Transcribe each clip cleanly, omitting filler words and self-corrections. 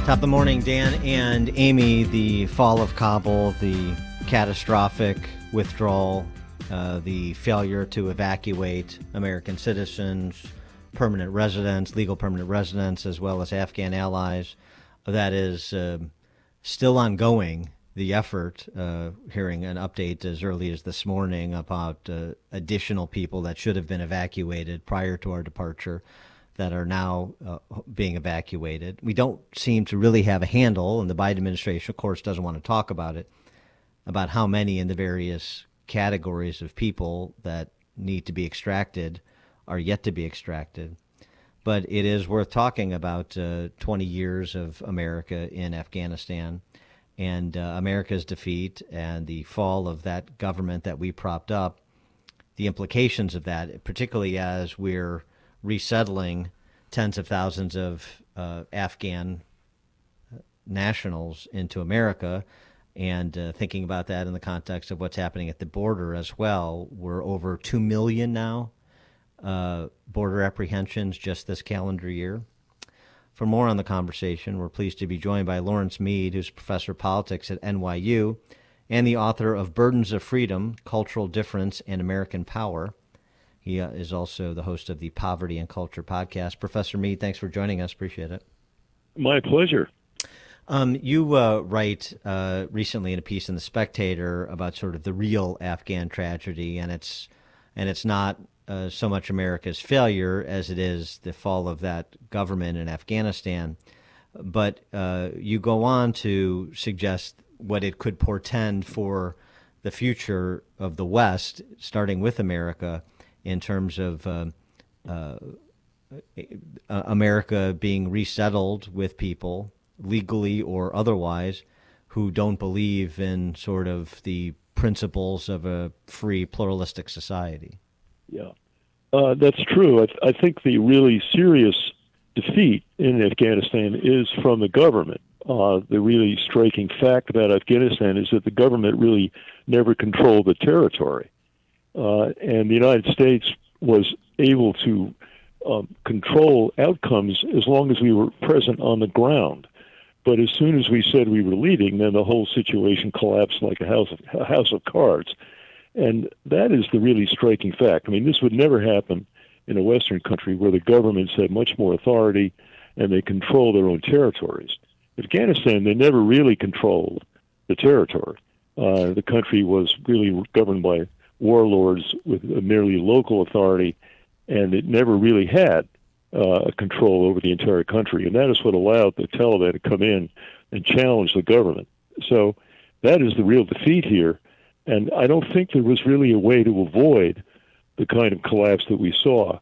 Top of the morning, Dan and Amy. The fall of Kabul, the catastrophic withdrawal, the failure to evacuate American citizens, permanent residents, legal permanent residents, as well as Afghan allies. That is still ongoing, the effort. Hearing an update as early as this morning about additional people that should have been evacuated prior to our departure that are now being evacuated. We don't seem to really have a handle, and the Biden administration, of course, doesn't want to talk about it, about how many in the various categories of people that need to be extracted are yet to be extracted. But it is worth talking about 20 years of America in Afghanistan and America's defeat and the fall of that government that we propped up, the implications of that, particularly as we're resettling tens of thousands of Afghan nationals into America, and thinking about that in the context of what's happening at the border as well. We're over 2 million now border apprehensions just this calendar year. For more on the conversation, we're pleased to be joined by Lawrence Mead, who's professor of politics at NYU and the author of Burdens of Freedom, Cultural Difference and American Power. He is also the host of the Poverty and Culture podcast. Professor Mead, thanks for joining us. Appreciate it. My pleasure. You write recently in a piece in The Spectator about sort of the real Afghan tragedy, and it's not so much America's failure as it is the fall of that government in Afghanistan. But you go on to suggest what it could portend for the future of the West, starting with America, in terms of America being resettled with people, legally or otherwise, who don't believe in sort of the principles of a free, pluralistic society. Yeah, that's true. I think the really serious defeat in Afghanistan is from the government. The really striking fact about Afghanistan is that the government really never controlled the territory. And the United States was able to control outcomes as long as we were present on the ground. But as soon as we said we were leaving, then the whole situation collapsed like a house of cards. And that is the really striking fact. I mean, this would never happen in a Western country where the governments had much more authority and they control their own territories. Afghanistan, they never really controlled the territory. The country was really governed by warlords with a merely local authority, and it never really had control over the entire country. And that is what allowed the Taliban to come in and challenge the government. So that is the real defeat here. And I don't think there was really a way to avoid the kind of collapse that we saw.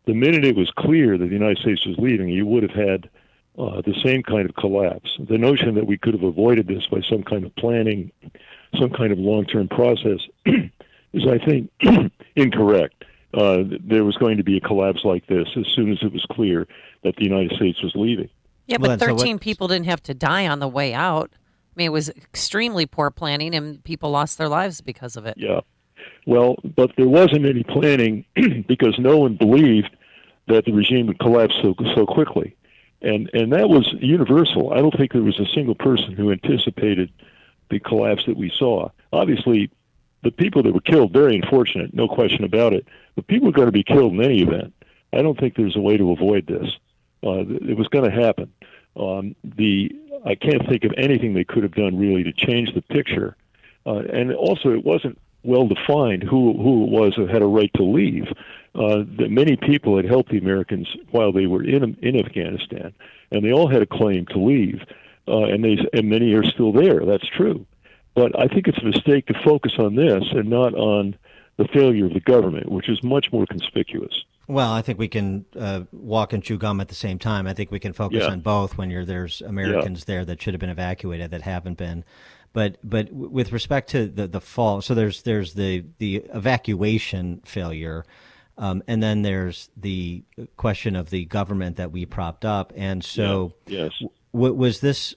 The minute it was clear that the United States was leaving, you would have had the same kind of collapse. The notion that we could have avoided this by some kind of planning, some kind of long-term process, is, I think, incorrect. There was going to be a collapse like this as soon as it was clear that the United States was leaving. Yeah, but 13 people didn't have to die on the way out. I mean, it was extremely poor planning, and people lost their lives because of it. Yeah. Well, but there wasn't any planning because no one believed that the regime would collapse so quickly. And that was universal. I don't think there was a single person who anticipated the collapse that we saw. Obviously, the people that were killed, very unfortunate, no question about it. But people are going to be killed in any event. I don't think there's a way to avoid this. It was going to happen. I can't think of anything they could have done really to change the picture. And also, it wasn't well defined who it was that had a right to leave. That many people had helped the Americans while they were in Afghanistan, and they all had a claim to leave. And many are still there. That's true. But I think it's a mistake to focus on this and not on the failure of the government, which is much more conspicuous. Well, I think we can walk and chew gum at the same time. I think we can focus on both when there's Americans there that should have been evacuated that haven't been. But with respect to the fall, so there's the evacuation failure, and then there's the question of the government that we propped up. And so, yes. Was this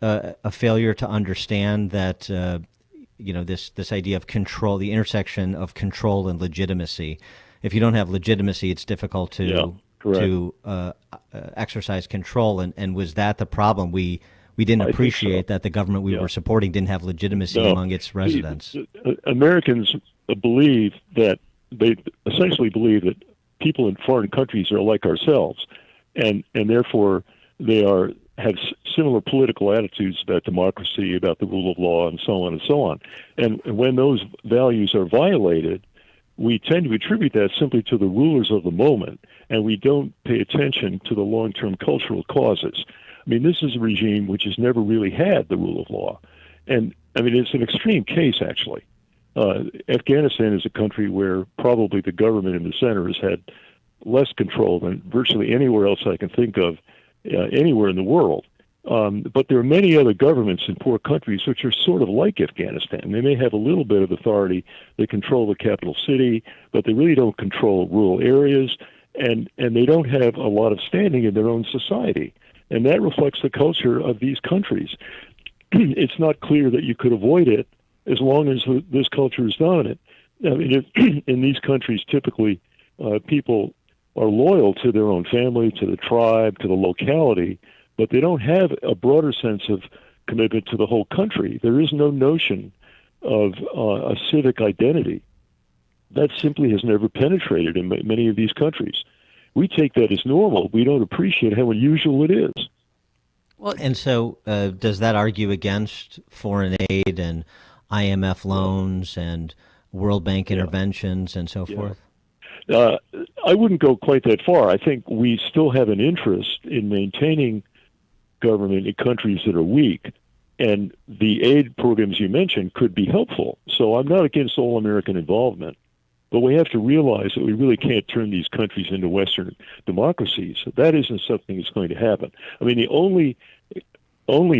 a failure to understand that this idea of control, the intersection of control and legitimacy? If you don't have legitimacy, it's difficult to Correct. to exercise control, and was that the problem? We didn't I think appreciate so. that the government we Yeah. were supporting didn't have legitimacy No. among its residents. Americans believe that they essentially believe that people in foreign countries are like ourselves, and therefore they have similar political attitudes about democracy, about the rule of law, and so on and so on. And when those values are violated, we tend to attribute that simply to the rulers of the moment, and we don't pay attention to the long-term cultural causes. I mean, this is a regime which has never really had the rule of law. And, I mean, it's an extreme case, actually. Afghanistan is a country where probably the government in the center has had less control than virtually anywhere else I can think of, anywhere in the world. But there are many other governments in poor countries which are sort of like Afghanistan. They may have a little bit of authority. They control the capital city, but they really don't control rural areas, and they don't have a lot of standing in their own society. And that reflects the culture of these countries. It's not clear that you could avoid it as long as this culture is dominant. I mean, in these countries, typically people are loyal to their own family, to the tribe, to the locality, but they don't have a broader sense of commitment to the whole country. There is no notion of a civic identity. That simply has never penetrated in many of these countries. We take that as normal. We don't appreciate how unusual it is. Well, And so, does that argue against foreign aid and IMF loans and World Bank interventions and so forth? I wouldn't go quite that far. I think we still have an interest in maintaining government in countries that are weak, and the aid programs you mentioned could be helpful. So I'm not against all American involvement, but we have to realize that we really can't turn these countries into Western democracies. That isn't something that's going to happen. I mean, the only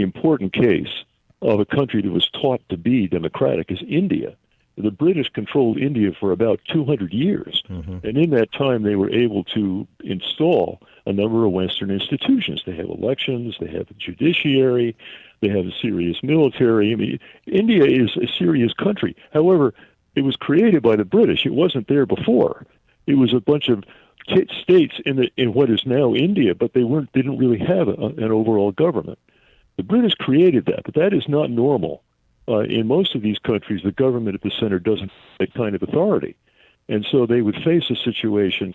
important case of a country that was taught to be democratic is India. The British controlled India for about 200 years, and in that time they were able to install a number of Western institutions. They have elections, they have a judiciary, they have a serious military. I mean, India is a serious country. However, it was created by the British. It wasn't there before. It was a bunch of states in what is now India, but they didn't really have an overall government. The British created that, but that is not normal. In most of these countries, the government at the center doesn't have that kind of authority. And so they would face a situation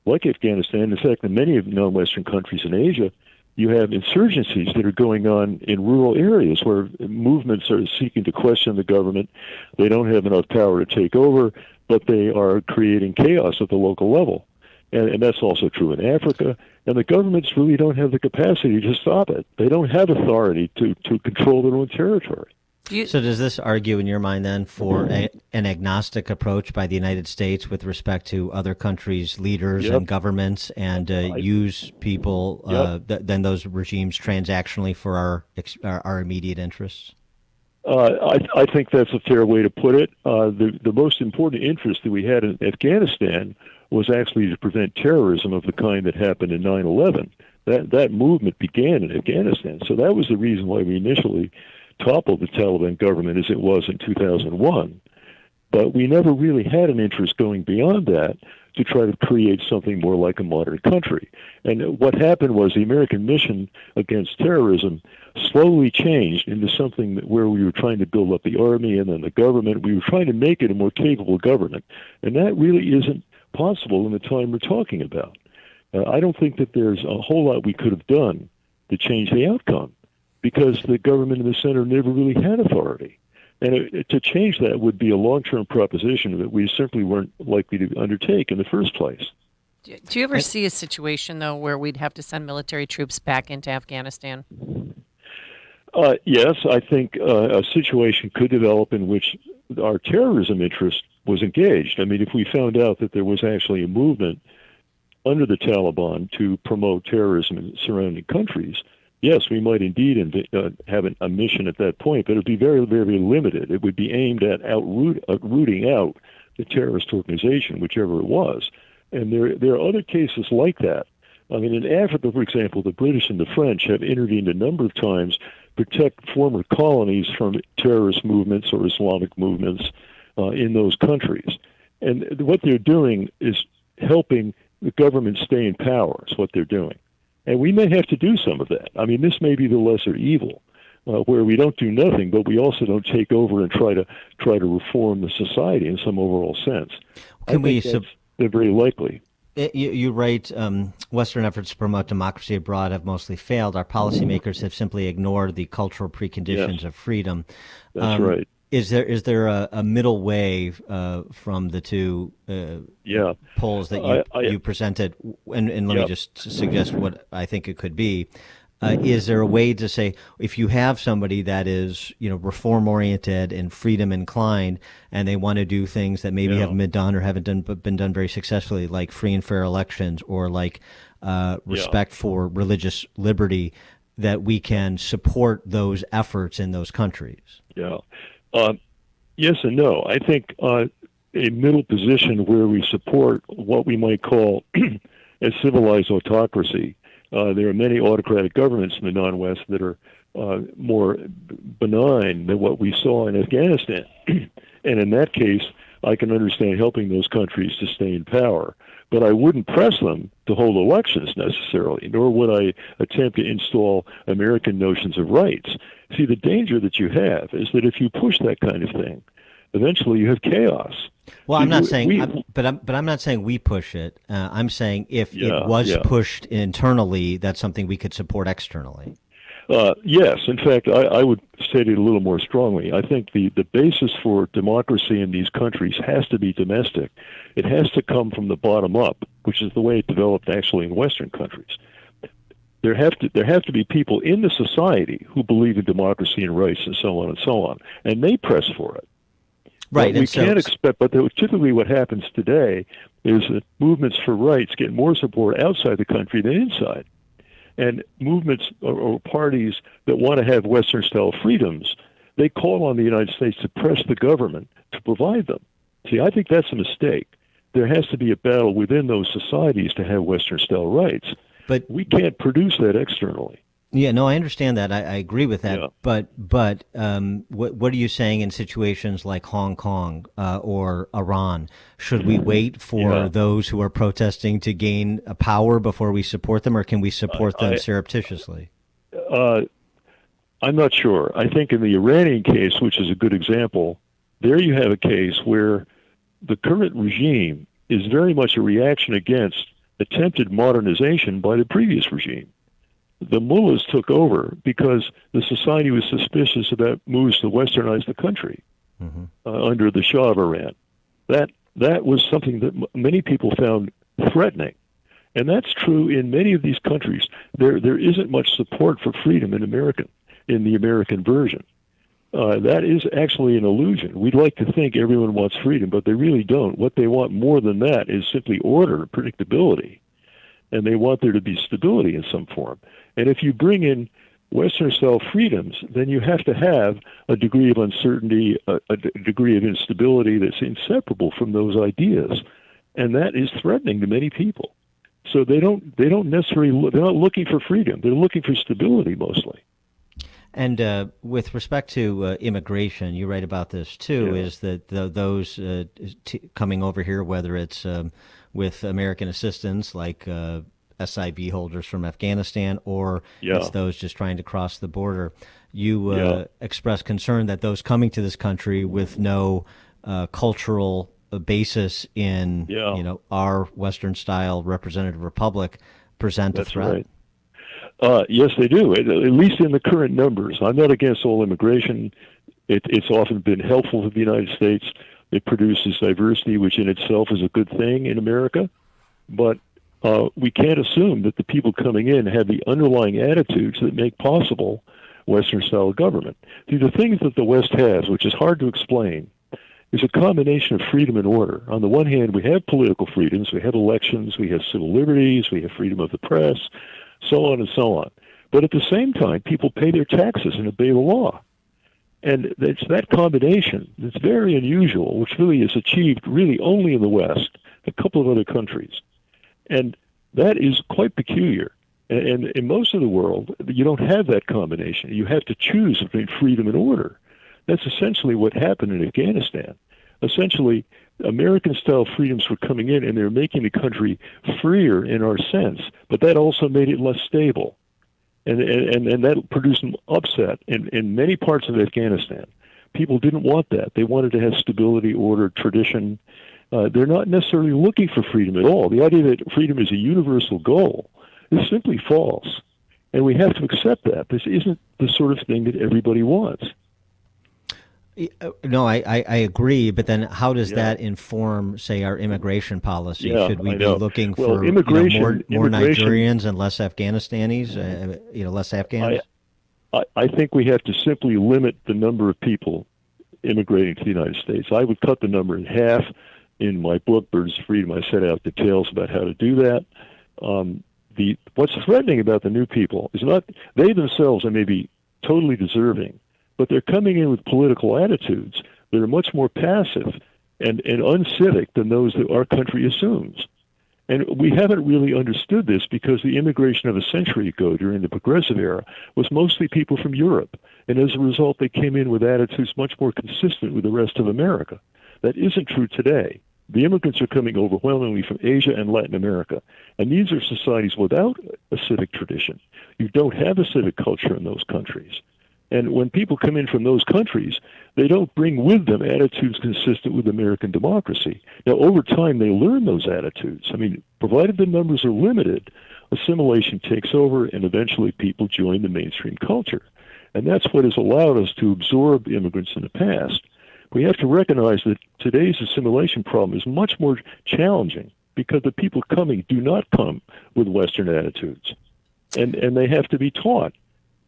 like Afghanistan. In fact, in many of non-Western countries in Asia, you have insurgencies that are going on in rural areas where movements are seeking to question the government. They don't have enough power to take over, but they are creating chaos at the local level. And that's also true in Africa. And the governments really don't have the capacity to stop it. They don't have authority to control their own territory. So does this argue in your mind then for an agnostic approach by the United States with respect to other countries' leaders and governments, and use people, then those regimes transactionally for our immediate interests? I think that's a fair way to put it. The most important interest that we had in Afghanistan was actually to prevent terrorism of the kind that happened in 9/11. That movement began in Afghanistan. So that was the reason why we initially toppled the Taliban government as it was in 2001. But we never really had an interest going beyond that to try to create something more like a modern country. And what happened was the American mission against terrorism slowly changed into something where we were trying to build up the army and then the government. We were trying to make it a more capable government. And that really isn't possible in the time we're talking about. I don't think that there's a whole lot we could have done to change the outcome, because the government in the center never really had authority. And to change that would be a long-term proposition that we simply weren't likely to undertake in the first place. Do you ever see a situation, though, where we'd have to send military troops back into Afghanistan? Yes, I think a situation could develop in which our terrorism interest was engaged. I mean, if we found out that there was actually a movement under the Taliban to promote terrorism in surrounding countries, yes, we might indeed have a mission at that point, but it would be very, very limited. It would be aimed at rooting out the terrorist organization, whichever it was. And there are other cases like that. I mean, in Africa, for example, the British and the French have intervened a number of times to protect former colonies from terrorist movements or Islamic movements in those countries. And what they're doing is helping the government stay in power is what they're doing. And we may have to do some of that. I mean, this may be the lesser evil, where we don't do nothing, but we also don't take over and try to reform the society in some overall sense. They're very likely. You write, Western efforts to promote democracy abroad have mostly failed. Our policymakers have simply ignored the cultural preconditions of freedom. That's right. Is there a middle way from the two polls that you presented? And let me just suggest what I think it could be. Is there a way to say, if you have somebody that is, reform oriented and freedom inclined, and they want to do things that maybe haven't been done or haven't been done very successfully, like free and fair elections or like respect for religious liberty, that we can support those efforts in those countries? Yeah. Yes and no. I think a middle position where we support what we might call a civilized autocracy. There are many autocratic governments in the non-West that are more benign than what we saw in Afghanistan. And in that case, I can understand helping those countries to stay in power. But I wouldn't press them to hold elections necessarily, nor would I attempt to install American notions of rights. See, the danger that you have is that if you push that kind of thing, eventually you have chaos. Well, I'm not saying, but I'm not saying we push it. I'm saying if it was pushed internally, that's something we could support externally. Yes. In fact, I would state it a little more strongly. I think the basis for democracy in these countries has to be domestic. It has to come from the bottom up, which is the way it developed actually in Western countries. There have to be people in the society who believe in democracy and rights and so on, and they press for it. Right. But we can't expect, but typically what happens today is that movements for rights get more support outside the country than inside. And movements or parties that want to have Western-style freedoms, they call on the United States to press the government to provide them. See, I think that's a mistake. There has to be a battle within those societies to have Western-style rights. But we can't produce that externally. Yeah, no, I understand that. I agree with that. Yeah. But what are you saying in situations like Hong Kong or Iran? Should we wait for those who are protesting to gain power before we support them, or can we support them surreptitiously? I'm not sure. I think in the Iranian case, which is a good example, there you have a case where the current regime is very much a reaction against attempted modernization by the previous regime. The mullahs took over because the society was suspicious about moves to westernize the country under the Shah of Iran. That was something that many people found threatening. And that's true in many of these countries. There isn't much support for freedom in the American version. That is actually an illusion. We'd like to think everyone wants freedom, but they really don't. What they want more than that is simply order, predictability. And they want there to be stability in some form. And if you bring in Western-style freedoms, then you have to have a degree of uncertainty, a degree of instability that's inseparable from those ideas. And that is threatening to many people. So they're not looking for freedom. They're looking for stability mostly. And with respect to immigration, you write about this too, is that those coming over here, whether it's with American assistance like SIV holders from Afghanistan, or it's those just trying to cross the border, you express concern that those coming to this country with no cultural basis in our Western-style representative republic present a threat. Right. Yes, they do, at least in the current numbers. I'm not against all immigration. It's often been helpful to the United States. It produces diversity, which in itself is a good thing in America. But we can't assume that the people coming in have the underlying attitudes that make possible Western-style government. See, the things that the West has, which is hard to explain, is a combination of freedom and order. On the one hand, we have political freedoms, we have elections, we have civil liberties, we have freedom of the press, so on and so on. But at the same time, people pay their taxes and obey the law. And it's that combination that's very unusual, which really is achieved really only in the West, a couple of other countries. And that is quite peculiar. And in most of the world, you don't have that combination. You have to choose between freedom and order. That's essentially what happened in Afghanistan. Essentially, American-style freedoms were coming in, and they were making the country freer in our sense, but that also made it less stable. And that produced an upset in many parts of Afghanistan. People didn't want that. They wanted to have stability, order, tradition. They're not necessarily looking for freedom at all. The idea that freedom is a universal goal is simply false. And we have to accept that. This isn't the sort of thing that everybody wants. No, I agree, but then how does that inform, say, our immigration policy? Yeah, Should we be looking for more Nigerians and less Afghanistanis, less Afghans? I think we have to simply limit the number of people immigrating to the United States. I would cut the number in half. In my book, Birds of Freedom, I set out details about how to do that. What's threatening about the new people is not they themselves are maybe totally deserving, but they're coming in with political attitudes that are much more passive and uncivic than those that our country assumes. And we haven't really understood this because the immigration of a century ago during the progressive era was mostly people from Europe. And as a result, they came in with attitudes much more consistent with the rest of America. That isn't true today. The immigrants are coming overwhelmingly from Asia and Latin America. And these are societies without a civic tradition. You don't have a civic culture in those countries. And when people come in from those countries, they don't bring with them attitudes consistent with American democracy. Now, over time, they learn those attitudes. I mean, provided the numbers are limited, assimilation takes over, and eventually people join the mainstream culture. And that's what has allowed us to absorb immigrants in the past. We have to recognize that today's assimilation problem is much more challenging because the people coming do not come with Western attitudes. And they have to be taught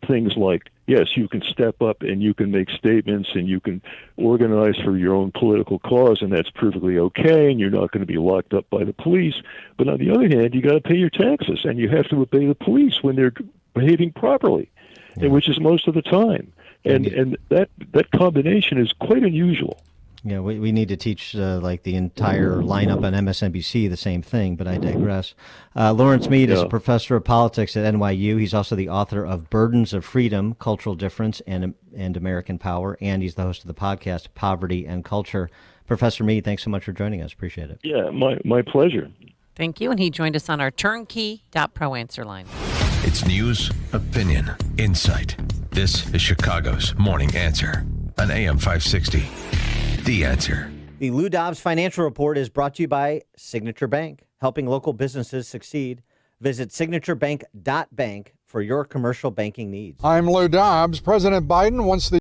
things like, yes, you can step up and you can make statements and you can organize for your own political cause, and that's perfectly okay, and you're not going to be locked up by the police. But on the other hand, you got to pay your taxes, and you have to obey the police when they're behaving properly, which is most of the time. And that combination is quite unusual. Yeah, we need to teach like the entire lineup on MSNBC the same thing, but I digress. Lawrence Mead is a professor of politics at NYU. He's also the author of Burdens of Freedom, Cultural Difference, and American Power, and he's the host of the podcast Poverty and Culture. Professor Mead, thanks so much for joining us. Appreciate it. Yeah, my pleasure. Thank you, and he joined us on our turnkey.pro answer line. It's news, opinion, insight. This is Chicago's Morning Answer on AM 560. The Answer. The Lou Dobbs Financial Report is brought to you by Signature Bank, helping local businesses succeed. Visit signaturebank.bank for your commercial banking needs. I'm Lou Dobbs. President Biden wants the